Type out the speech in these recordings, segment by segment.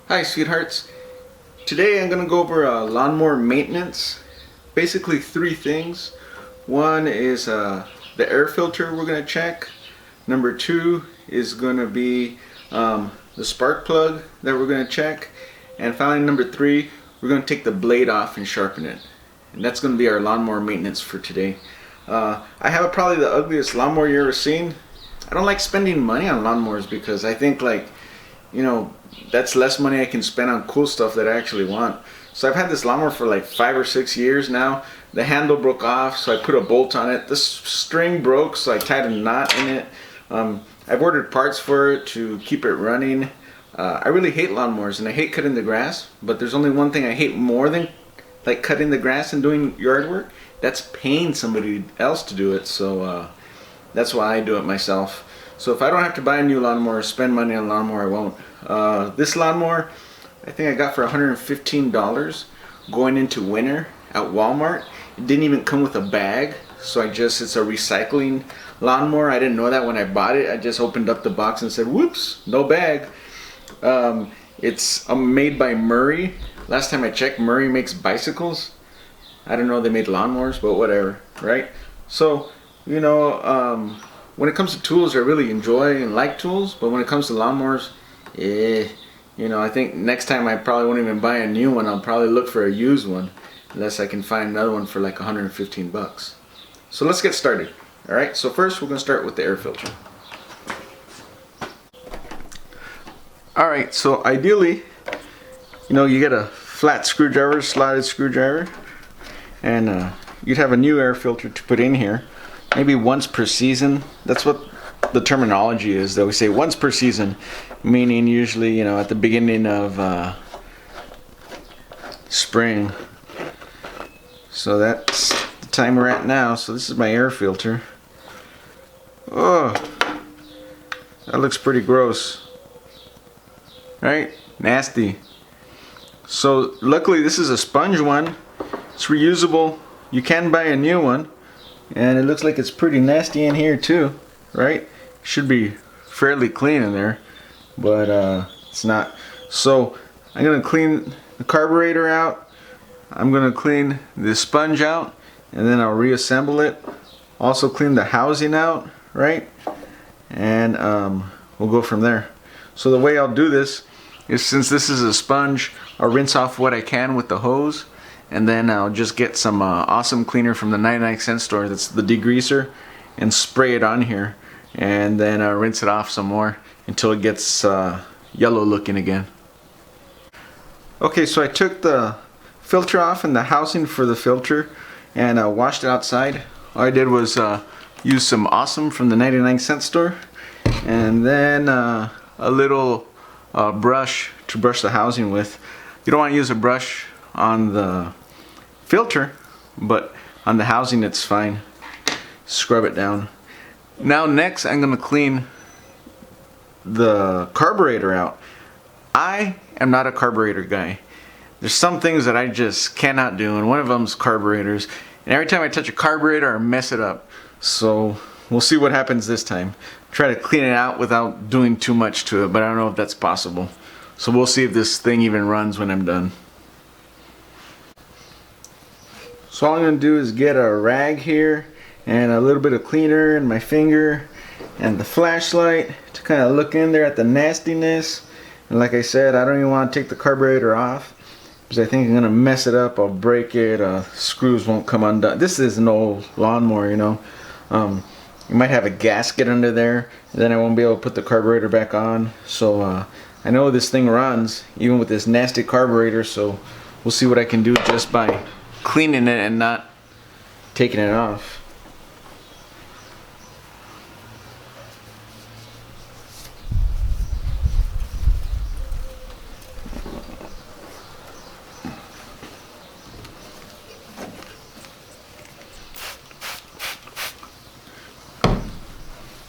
Hi sweethearts. Today I'm going to go over lawnmower maintenance. Basically three things. One is the air filter we're going to check. Number two is going to be the spark plug that we're going to check. And finally number three, we're going to take the blade off and sharpen it. And that's going to be our lawnmower maintenance for today. I have probably the ugliest lawnmower you ever seen. I don't like spending money on lawnmowers because I think that's less money I can spend on cool stuff that I actually want. So I've had this lawnmower for like 5 or 6 years now. The handle broke off, so I put a bolt on it. The string broke, so I tied a knot in it. I've ordered parts for it to keep it running. I really hate lawnmowers and I hate cutting the grass, but there's only one thing I hate more than like cutting the grass and doing yard work. That's paying somebody else to do it, so that's why I do it myself. So if I don't have to buy a new lawnmower or spend money on a lawnmower, I won't. This lawnmower, I think I got for $115 going into winter at Walmart. It didn't even come with a bag, so it's a recycling lawnmower. I didn't know that when I bought it. I just opened up the box and said, whoops, no bag. It's made by Murray. Last time I checked, Murray makes bicycles. I don't know they made lawnmowers, but whatever, right? So, when it comes to tools, I really enjoy and like tools, but when it comes to lawnmowers, I think next time I probably won't even buy a new one. I'll probably look for a used one, unless I can find another one for like 115 bucks. So let's get started. All right, so first we're going to start with the air filter. All right, so ideally, you get a flat screwdriver, slotted screwdriver, and you'd have a new air filter to put in here. Maybe once per season. That's what the terminology is, that we say once per season, meaning usually at the beginning of spring. So that's the time we're at now. So this is my air filter. Oh, that looks pretty gross, right? Nasty. So luckily this is a sponge one. It's reusable. You can buy a new one. And it looks like it's pretty nasty in here too, right? Should be fairly clean in there, but it's not. So I'm gonna clean the carburetor out. I'm gonna clean the sponge out, and then I'll reassemble it. Also clean the housing out, right? And we'll go from there. So the way I'll do this is, since this is a sponge, I'll rinse off what I can with the hose. And then I'll just get some awesome cleaner from the 99-cent store, that's the degreaser, and spray it on here. And then rinse it off some more until it gets yellow looking again. Okay, so I took the filter off and the housing for the filter and washed it outside. All I did was use some Awesome from the 99-cent store, and then a little brush to brush the housing with. You don't want to use a brush on the filter, but on the housing it's fine. Scrub it down. Now next I'm going to clean the carburetor out. I am not a carburetor guy. There's some things that I just cannot do, and one of them is carburetors. And every time I touch a carburetor I mess it up. So we'll see what happens this time. Try to clean it out without doing too much to it, but I don't know if that's possible. So we'll see if this thing even runs when I'm done. So all I'm going to do is get a rag here and a little bit of cleaner in my finger and the flashlight to kind of look in there at the nastiness. And like I said, I don't even want to take the carburetor off because I think I'm going to mess it up. I'll break it. Screws won't come undone. This is an old lawnmower, You might have a gasket under there, and then I won't be able to put the carburetor back on. So I know this thing runs even with this nasty carburetor, so we'll see what I can do just by cleaning it and not taking it off.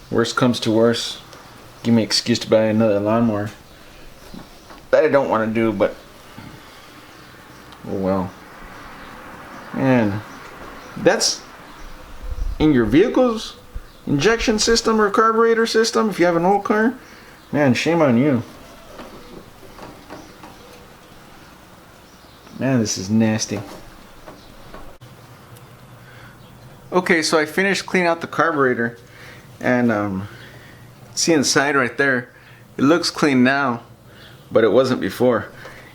Worst comes to worst, give me an excuse to buy another lawnmower. That I don't want to do, but oh well. Man, that's in your vehicle's injection system or carburetor system if you have an old car. Man, shame on you. Man, this is nasty. Okay, so I finished cleaning out the carburetor, and see inside right there, it looks clean now, but it wasn't before.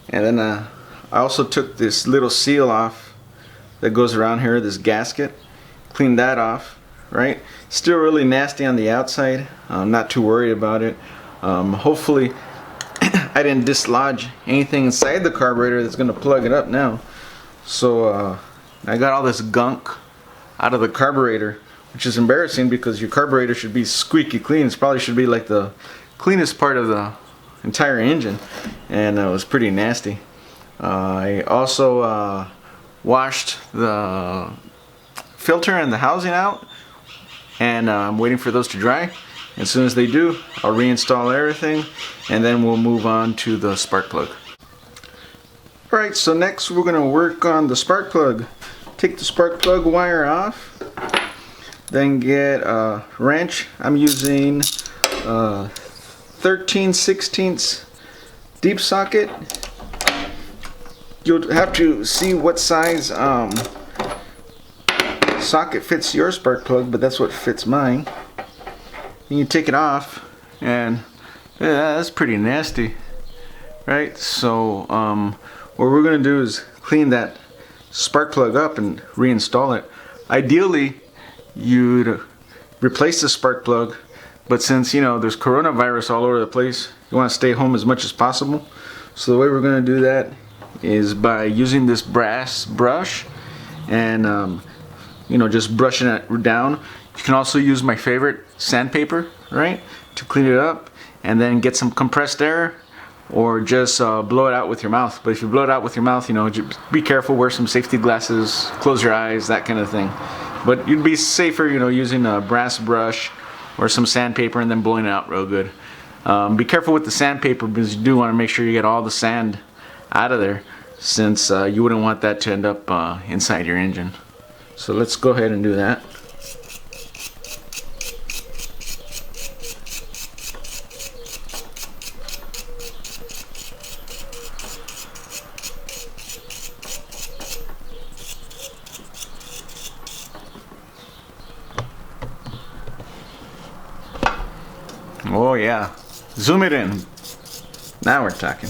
And then I also took this little seal off that goes around here, this gasket, cleaned that off, right? Still really nasty on the outside. I'm not too worried about it. Hopefully I didn't dislodge anything inside the carburetor that's going to plug it up now. So I got all this gunk out of the carburetor, which is embarrassing because your carburetor should be squeaky clean. It probably should be like the cleanest part of the entire engine, and it was pretty nasty. I also washed the filter and the housing out, and I'm waiting for those to dry. As soon as they do, I'll reinstall everything, and then we'll move on to the spark plug. Alright, so next we're going to work on the spark plug. Take the spark plug wire off, then get a wrench. I'm using 13/16 deep socket. You'll have to see what size socket fits your spark plug, but that's what fits mine. And you take it off, and yeah, that's pretty nasty, right? So what we're gonna do is clean that spark plug up and reinstall it. Ideally, you'd replace the spark plug, but since there's coronavirus all over the place, you want to stay home as much as possible. So the way we're gonna do that is by using this brass brush and just brushing it down. You can also use my favorite, sandpaper, right, to clean it up, and then get some compressed air, or just blow it out with your mouth. But if you blow it out with your mouth, just be careful, wear some safety glasses, close your eyes, that kind of thing. But you'd be safer, using a brass brush or some sandpaper and then blowing it out real good. Be careful with the sandpaper, because you do want to make sure you get all the sand out of there, since you wouldn't want that to end up inside your engine. So let's go ahead and do that. Oh yeah, zoom it in. Now we're talking.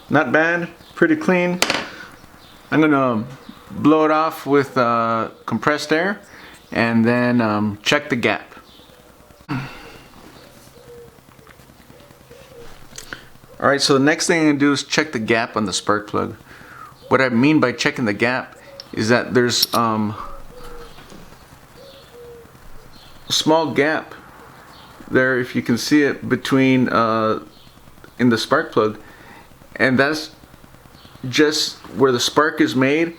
Not bad, pretty clean. I'm gonna blow it off with compressed air, and then check the gap. Alright, so the next thing I'm gonna do is check the gap on the spark plug. What I mean by checking the gap is that there's a small gap there, if you can see it, between in the spark plug, and that's just where the spark is made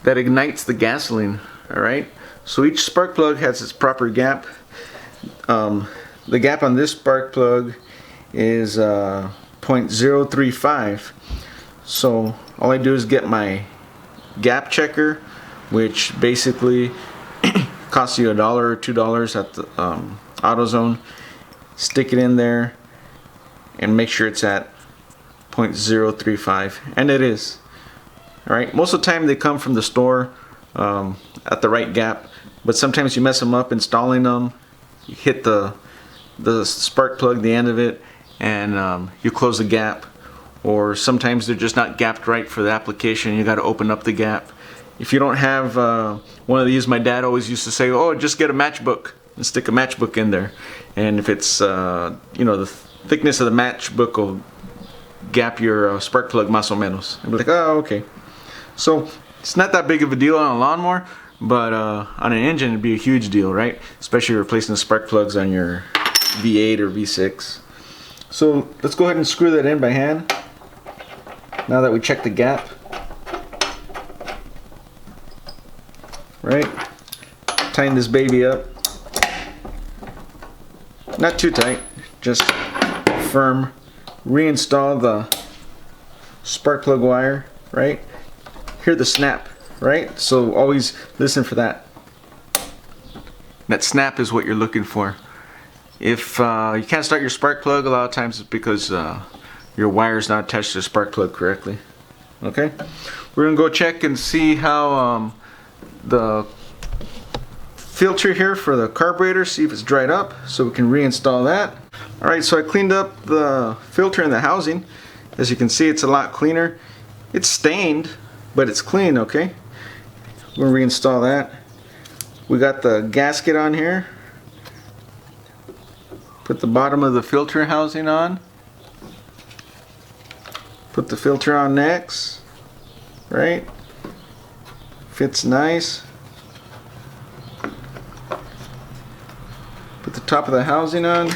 that ignites the gasoline. Alright, so each spark plug has its proper gap. The gap on this spark plug is 0.035. So all I do is get my gap checker, which basically costs you $1 or $2 at the AutoZone. Stick it in there and make sure it's at 0.035, and it is. Alright, most of the time they come from the store at the right gap, but sometimes you mess them up installing them. You hit the spark plug, the end of it, and you close the gap, or sometimes they're just not gapped right for the application. You got to open up the gap. If you don't have one of these, my dad always used to say, oh, just get a matchbook and stick a matchbook in there, and if it's the thickness of the matchbook will gap your spark plug más o menos. I'd be like, oh, okay. So it's not that big of a deal on a lawnmower, but on an engine it'd be a huge deal, right? Especially replacing the spark plugs on your V8 or V6. So let's go ahead and screw that in by hand, now that we checked the gap. Right? Tighten this baby up. Not too tight, just firm. Reinstall the spark plug wire, right? Hear the snap, right? So always listen for that. That snap is what you're looking for. If you can't start your spark plug, a lot of times it's because your wire's not attached to the spark plug correctly. Okay? We're gonna go check and see how the filter here for the carburetor, see if it's dried up, so we can reinstall that. Alright, so I cleaned up the filter in the housing. As you can see, it's a lot cleaner. It's stained, but it's clean, okay? We're gonna reinstall that. We got the gasket on here. Put the bottom of the filter housing on. Put the filter on next. Right? Fits nice. Put the top of the housing on.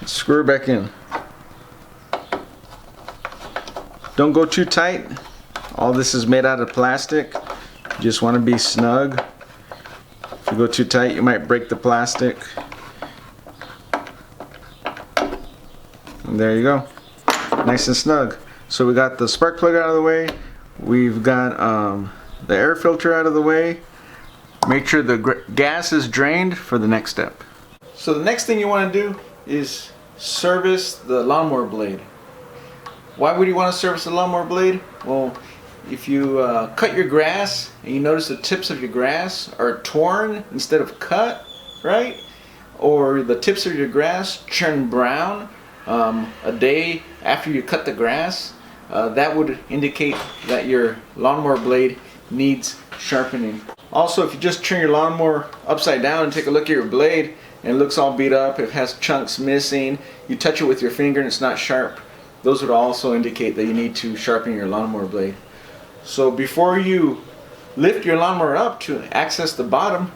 Screw it back in. Don't go too tight. All this is made out of plastic. You just want to be snug. If you go too tight, you might break the plastic. And there you go. Nice and snug. So we got the spark plug out of the way. We've got the air filter out of the way. Make sure the gas is drained for the next step. So the next thing you want to do is service the lawnmower blade. Why would you want to service the lawnmower blade? Well, if you cut your grass and you notice the tips of your grass are torn instead of cut, right? Or the tips of your grass turn brown a day after you cut the grass, that would indicate that your lawnmower blade needs sharpening. Also, if you just turn your lawnmower upside down and take a look at your blade and it looks all beat up, it has chunks missing, you touch it with your finger and it's not sharp, those would also indicate that you need to sharpen your lawnmower blade. So before you lift your lawnmower up to access the bottom,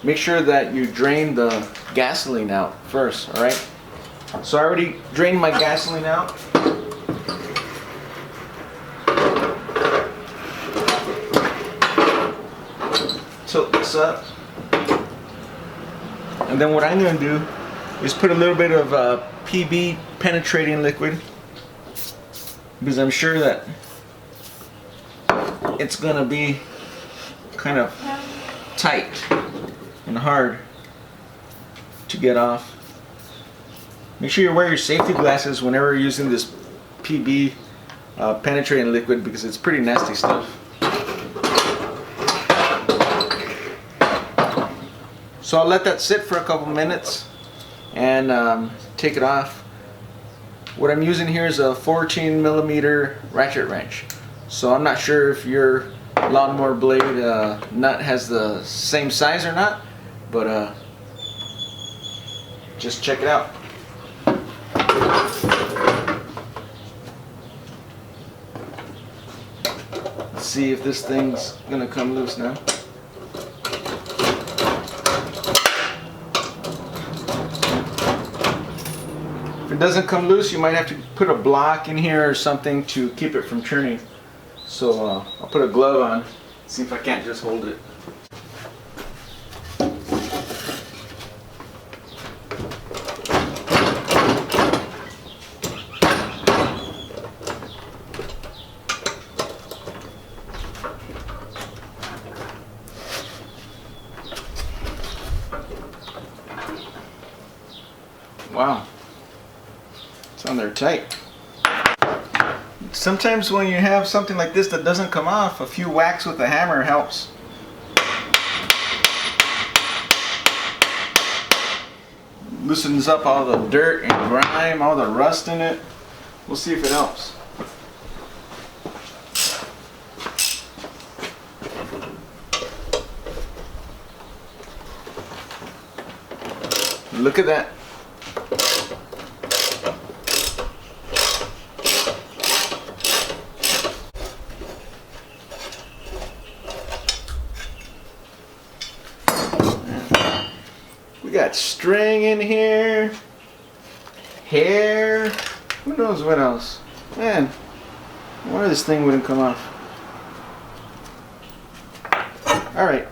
make sure that you drain the gasoline out first, alright? So I already drained my gasoline out. Tilt this up. And then what I'm going to do is put a little bit of P.P.E penetrating liquid, because I'm sure that it's going to be kind of tight and hard to get off. Make sure you wear your safety glasses whenever you're using this P.P.E penetrating liquid, because it's pretty nasty stuff. So I'll let that sit for a couple minutes and take it off. What I'm using here is a 14mm ratchet wrench. So I'm not sure if your lawnmower blade nut has the same size or not, but just check it out. Let's see if this thing's gonna come loose now. If it doesn't come loose, you might have to put a block in here or something to keep it from turning. So I'll put a glove on, see if I can't just hold it. Wow, it's on there tight. Sometimes when you have something like this that doesn't come off, a few whacks with a hammer helps. Loosens up all the dirt and grime, all the rust in it. We'll see if it helps. Look at that. We got string in here, hair, who knows what else. Man, I wonder this thing wouldn't come off. Alright,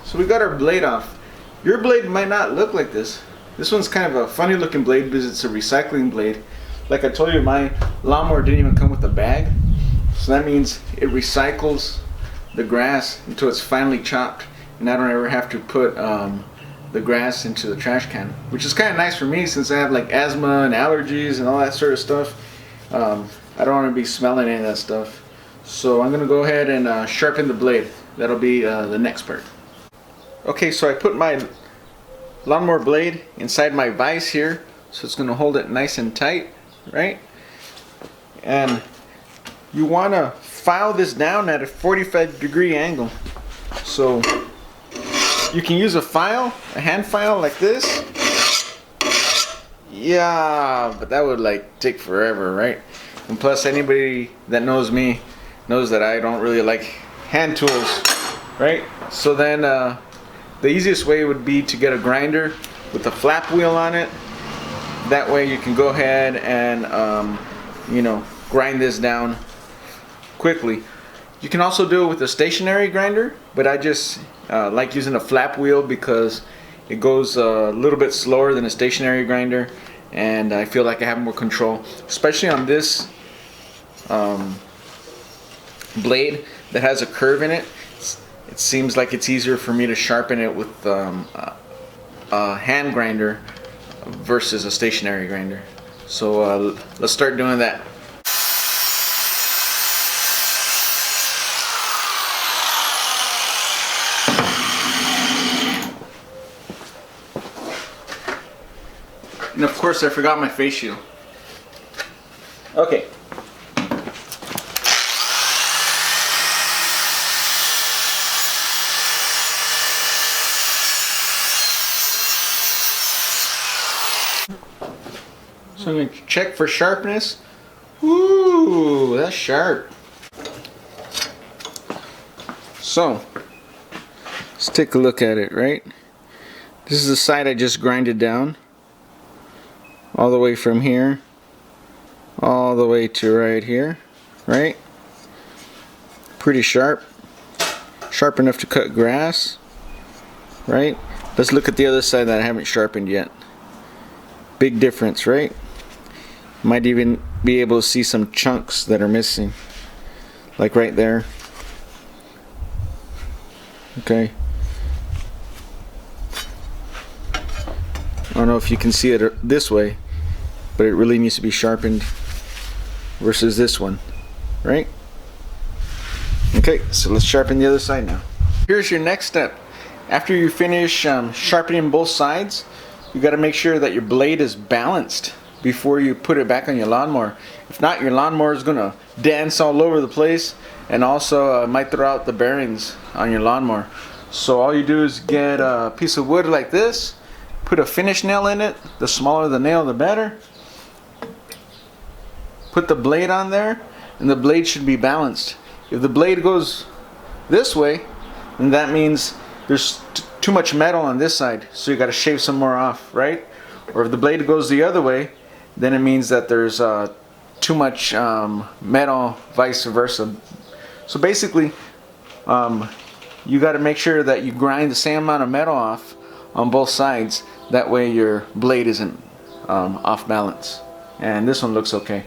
so we got our blade off. Your blade might not look like this. This one's kind of a funny looking blade because it's a recycling blade. Like I told you, my lawnmower didn't even come with a bag. So that means it recycles the grass until it's finely chopped, and I don't ever have to put the grass into the trash can, which is kind of nice for me since I have like asthma and allergies and all that sort of stuff. I don't want to be smelling any of that stuff. So I'm going to go ahead and sharpen the blade. That'll be the next part. Okay, so I put my lawnmower blade inside my vise here, so it's going to hold it nice and tight, right? And you want to file this down at a 45-degree angle. So you can use a file, a hand file like this. Yeah, but that would like take forever, right? And plus, anybody that knows me knows that I don't really like hand tools, right? So then the easiest way would be to get a grinder with a flap wheel on it. That way you can go ahead and you know, grind this down quickly. You can also do it with a stationary grinder, but I just like using a flap wheel because it goes a little bit slower than a stationary grinder, and I feel like I have more control, especially on this blade that has a curve in it. It seems like it's easier for me to sharpen it with a hand grinder versus a stationary grinder. So let's start doing that. And of course I forgot my face shield. Okay. So I'm going to check for sharpness. Ooh, that's sharp. So, let's take a look at it, right? This is the side I just grinded down. All the way from here, all the way to right here, right? Pretty sharp. Sharp enough to cut grass, right? Let's look at the other side that I haven't sharpened yet. Big difference, right? Might even be able to see some chunks that are missing, like right there. Okay. I don't know if you can see it this way, but it really needs to be sharpened versus this one, right? Okay, so let's sharpen the other side now. Here's your next step. After you finish sharpening both sides, you got to make sure that your blade is balanced before you put it back on your lawnmower. If not, your lawnmower is going to dance all over the place, and also might throw out the bearings on your lawnmower. So all you do is get a piece of wood like this, put a finish nail in it. The smaller the nail, the better. Put the blade on there, and the blade should be balanced. If the blade goes this way, then that means there's too much metal on this side, so you got to shave some more off, right? Or if the blade goes the other way, then it means that there's too much metal, vice versa. So basically, you got to make sure that you grind the same amount of metal off on both sides. That way your blade isn't off balance. And this one looks okay.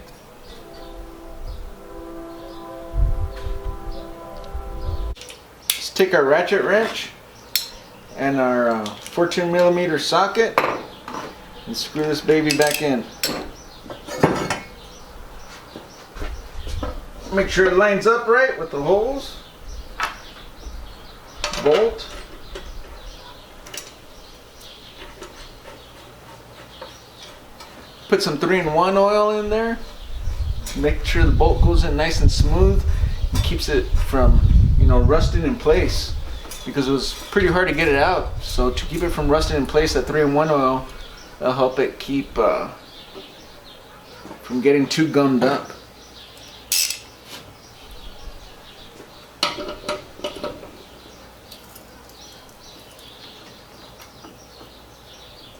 Let's take our ratchet wrench and our 14mm socket and screw this baby back in. Make sure it lines up right with the holes. Bolt. Put some 3-in-1 oil in there. Make sure the bolt goes in nice and smooth and keeps it from, you know, rusting in place, because it was pretty hard to get it out. So to keep it from rusting in place, that 3-in-1 oil will help it keep from getting too gummed up.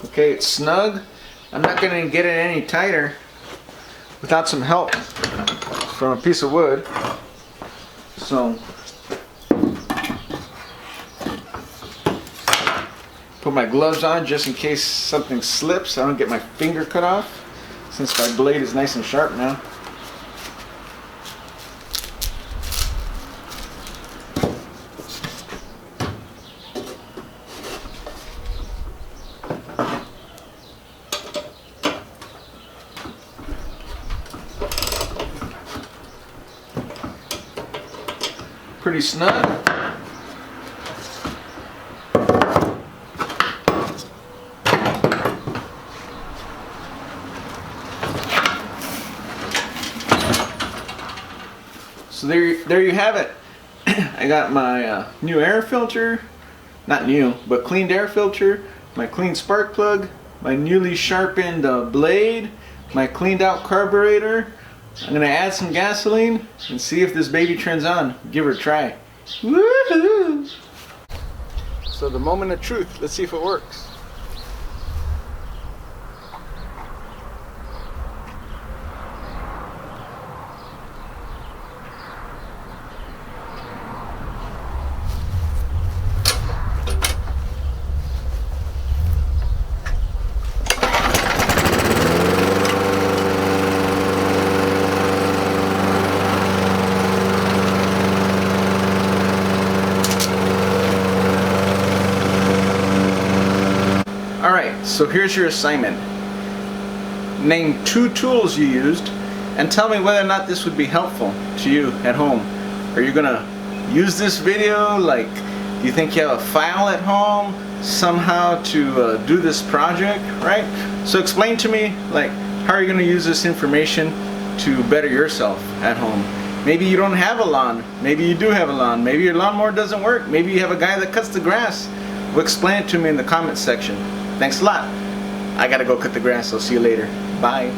Okay, it's snug. I'm not going to get it any tighter without some help from a piece of wood. So Put my gloves on just in case something slips. I don't get my finger cut off, since my blade is nice and sharp now. Pretty snug. So there you have it. I got my new air filter, not new, but cleaned air filter, my clean spark plug, my newly sharpened blade, my cleaned out carburetor. I'm gonna add some gasoline and see if this baby turns on. Give her a try. Woohoo! So the moment of truth, let's see if it works. Alright, so here's your assignment. Name 2 tools you used and tell me whether or not this would be helpful to you at home. Are you gonna use this video? Like, do you think you have a file at home somehow to do this project, right? So explain to me, like, how are you gonna use this information to better yourself at home? Maybe you don't have a lawn. Maybe you do have a lawn. Maybe your lawnmower doesn't work. Maybe you have a guy that cuts the grass. Well, explain it to me in the comments section. Thanks a lot. I gotta go cut the grass. I'll see you later. Bye.